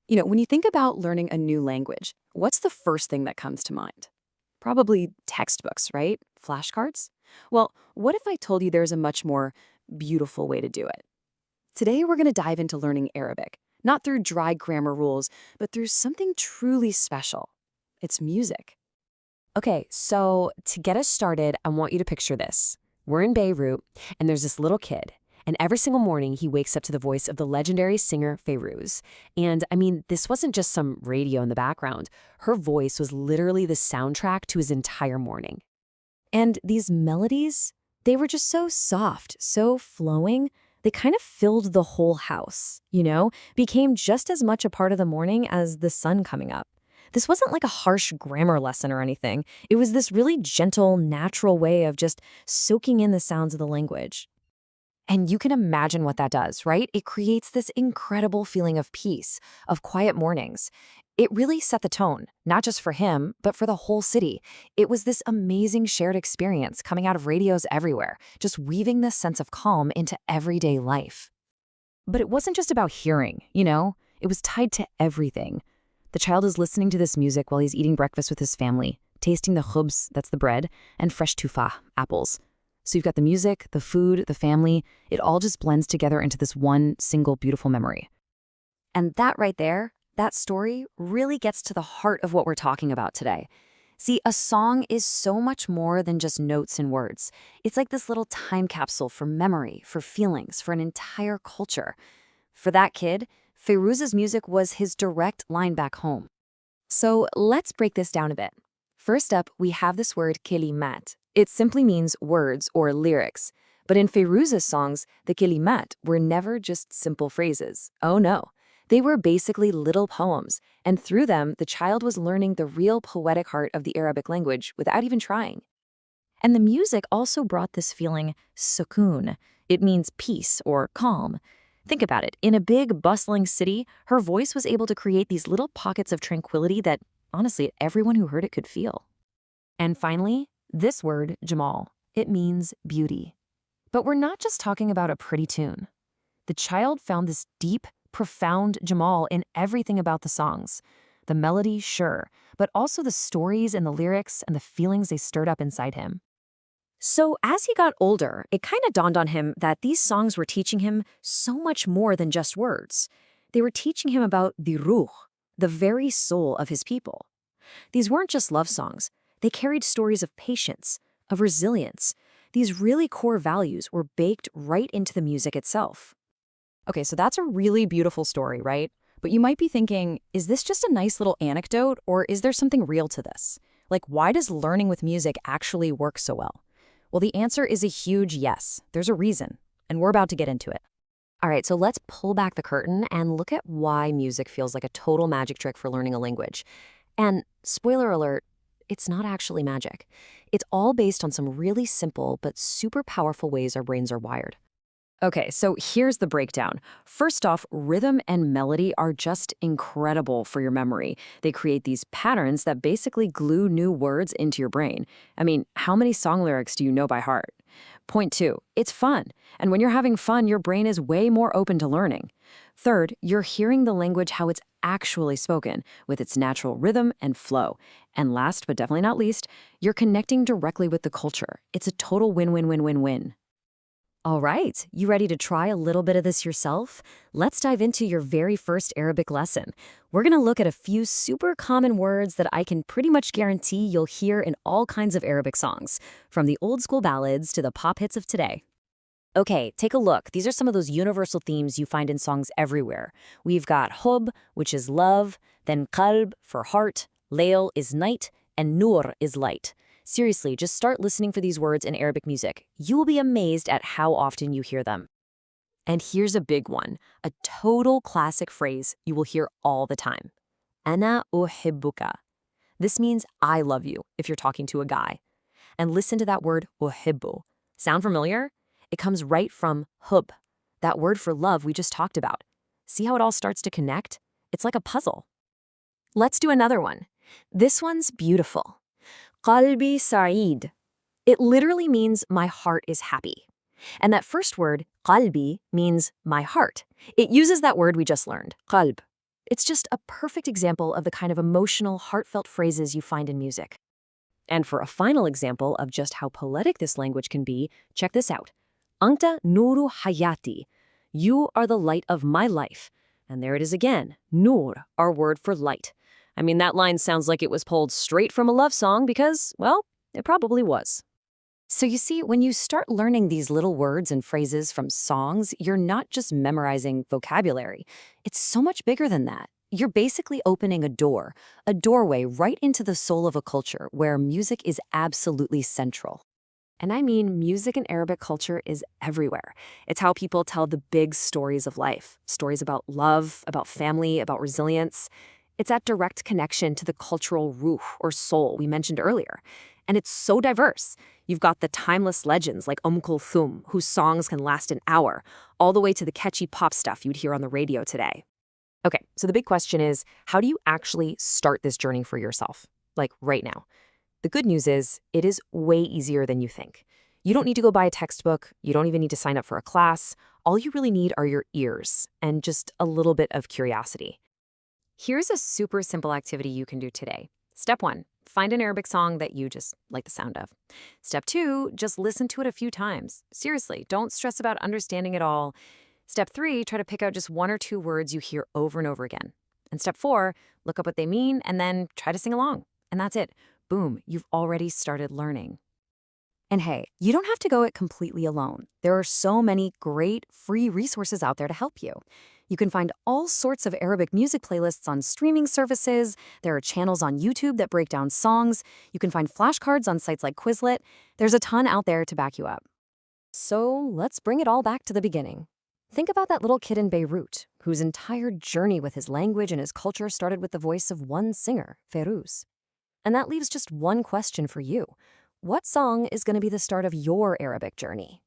When you think about learning a new language, what's the first thing that comes to mind? Probably textbooks, right? Flashcards? Well, what if I told you there's a much more beautiful way to do it? Today, we're going to dive into learning Arabic, not through dry grammar rules, but through something truly special. It's music. Okay, so to get us started, I want you to picture this. We're in Beirut, and there's this little kid. And every single morning, he wakes up to the voice of the legendary singer Fairuz. And I mean, this wasn't just some radio in the background. Her voice was literally the soundtrack to his entire morning. And these melodies, they were just so soft, so flowing. They kind of filled the whole house, became just as much a part of the morning as the sun coming up. This wasn't like a harsh grammar lesson or anything. It was this really gentle, natural way of just soaking in the sounds of the language. And you can imagine what that does, right? It creates this incredible feeling of peace, of quiet mornings. It really set the tone, not just for him, but for the whole city. It was this amazing shared experience coming out of radios everywhere, just weaving this sense of calm into everyday life. But it wasn't just about hearing. It was tied to everything. The child is listening to this music while he's eating breakfast with his family, tasting the khubz, that's the bread, and fresh tufa, apples. So you've got the music, the food, the family. It all just blends together into this one single beautiful memory. And that right there, that story really gets to the heart of what we're talking about today. See, a song is so much more than just notes and words. It's like this little time capsule for memory, for feelings, for an entire culture. For that kid, Fairuz's music was his direct line back home. So let's break this down a bit. First up, we have this word kelimat. It simply means words or lyrics. But in Fairuz's songs, the kelimat were never just simple phrases. Oh no. They were basically little poems, and through them, the child was learning the real poetic heart of the Arabic language without even trying. And the music also brought this feeling, sukoon. It means peace or calm. Think about it. In a big, bustling city, her voice was able to create these little pockets of tranquility that, honestly, everyone who heard it could feel. And finally, this word, Jamal, it means beauty. But we're not just talking about a pretty tune. The child found this deep, profound Jamal in everything about the songs. The melody, sure, but also the stories and the lyrics and the feelings they stirred up inside him. So as he got older, it kind of dawned on him that these songs were teaching him so much more than just words. They were teaching him about the ruh, the very soul of his people. These weren't just love songs. They carried stories of patience, of resilience. These really core values were baked right into the music itself. Okay, so that's a really beautiful story, right? But you might be thinking, is this just a nice little anecdote, or is there something real to this? Like, why does learning with music actually work so well? Well, the answer is a huge yes. There's a reason, and we're about to get into it. All right, so let's pull back the curtain and look at why music feels like a total magic trick for learning a language. And spoiler alert, it's not actually magic. It's all based on some really simple but super powerful ways our brains are wired. Okay, so here's the breakdown. First off, rhythm and melody are just incredible for your memory. They create these patterns that basically glue new words into your brain. I mean, how many song lyrics do you know by heart? Point two, it's fun. And when you're having fun, your brain is way more open to learning. Third, you're hearing the language how it's actually spoken, with its natural rhythm and flow. And last but definitely not least, you're connecting directly with the culture. It's a total win-win-win-win-win. All right, you ready to try a little bit of this yourself? Let's dive into your very first Arabic lesson. We're going to look at a few super common words that I can pretty much guarantee you'll hear in all kinds of Arabic songs, from the old school ballads to the pop hits of today. Okay, take a look. These are some of those universal themes you find in songs everywhere. We've got hub, which is love, then qalb for heart, layl is night, and nur is light. Seriously, just start listening for these words in Arabic music. You will be amazed at how often you hear them. And here's a big one, a total classic phrase you will hear all the time. Ana uhibbuka. This means I love you if you're talking to a guy. And listen to that word uhibbu. Sound familiar? It comes right from hub, that word for love we just talked about. See how it all starts to connect? It's like a puzzle. Let's do another one. This one's beautiful. Qalbi sa'id. It literally means my heart is happy. And that first word, qalbi, means my heart. It uses that word we just learned, qalb. It's just a perfect example of the kind of emotional, heartfelt phrases you find in music. And for a final example of just how poetic this language can be, check this out. Anta nuru hayati. You are the light of my life. And there it is again, nur, our word for light. I mean, that line sounds like it was pulled straight from a love song because, well, it probably was. So you see, when you start learning these little words and phrases from songs, you're not just memorizing vocabulary. It's so much bigger than that. You're basically opening a doorway right into the soul of a culture where music is absolutely central. And I mean, music in Arabic culture is everywhere. It's how people tell the big stories of life, stories about love, about family, about resilience. It's that direct connection to the cultural ruh, or soul, we mentioned earlier. And it's so diverse. You've got the timeless legends like Kulthum, whose songs can last an hour, all the way to the catchy pop stuff you'd hear on the radio today. Okay, so the big question is, how do you actually start this journey for yourself? Like right now. The good news is, it is way easier than you think. You don't need to go buy a textbook. You don't even need to sign up for a class. All you really need are your ears and just a little bit of curiosity. Here's a super simple activity you can do today. Step 1, find an Arabic song that you just like the sound of. Step 2, just listen to it a few times. Seriously, don't stress about understanding it all. Step 3, try to pick out just 1 or 2 words you hear over and over again. And step 4, look up what they mean and then try to sing along. And that's it. Boom, you've already started learning. And hey, you don't have to go it completely alone. There are so many great free resources out there to help you. You can find all sorts of Arabic music playlists on streaming services. There are channels on YouTube that break down songs. You can find flashcards on sites like Quizlet. There's a ton out there to back you up. So let's bring it all back to the beginning. Think about that little kid in Beirut, whose entire journey with his language and his culture started with the voice of one singer, Ferouz. And that leaves just one question for you. What song is going to be the start of your Arabic journey?